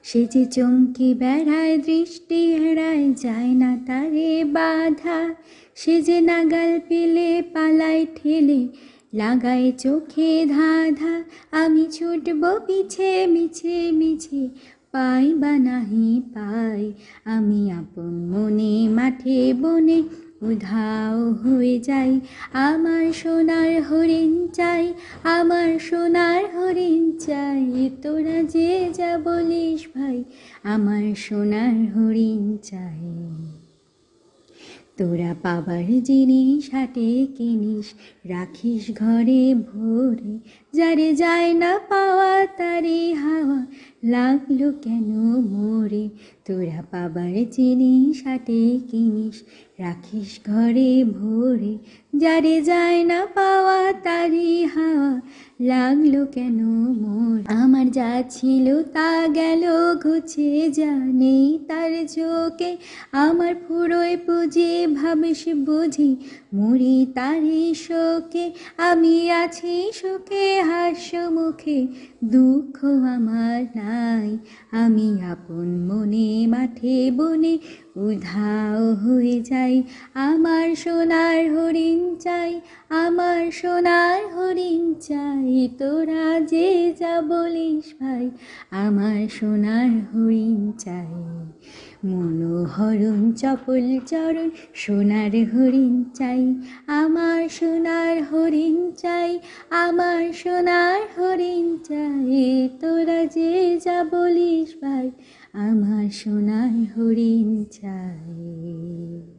সে যে চমকে বেড়ায়, দৃষ্টি এড়ায়, যায় না তারে বাধা। সে যে নাগাল পেলে পালায় ঠেলে, লাগায় চোখে ধাঁধা। আমি ছুটব পিছে মিছে মিছে, পাই বা নাহি পাই। আমি আপন মনে মাঠে বনে উধাও হয়ে যাই। আমার সোনার হরিণ চাই, আমার সোনার হরিণ চাই। তোরা যে যা বলিস ভাই, আমার সোনার হরিণ চাই। তোরা পাবার জিনিস হাটে কিনিস, রাখিস ঘরে ভরে। যারে যায় না পাওয়া তারে হাওয়া লাগলো কেন মোরে। তোরা পাবার জিনিস হাটে কিনিস, রাখিস ঘরে ভরে। যারে যায় না পাওয়া তারে হাওয়া লাগলো কেন মোর। আমার যা ছিল তা গেল ঘুচে, যা নেই তার চোখে। আমার ফুরোয় পুঁজি ভাবিস বুঝি, মরি তারি শোকে। আমি আছি সুখে হাস্য মুখে, দুঃখ আমার নাই। আমি আপন মনে মাঠে বনে উধাও হয়ে যাই। আমার সোনার হরিণ চাই, আমার সোনার হরিণ চাই। তোরা যে যা বলিস ভাই, আমার সোনার হরিণ চাই। মনোহরণ চপল চরণ সোনার হরিণ চাই, আমার সোনার হরিণ চাই, আমার সোনার হরিণ চাই। তোরা যে যা বলিস ভাই, আমার সোনার হরিণ চাই।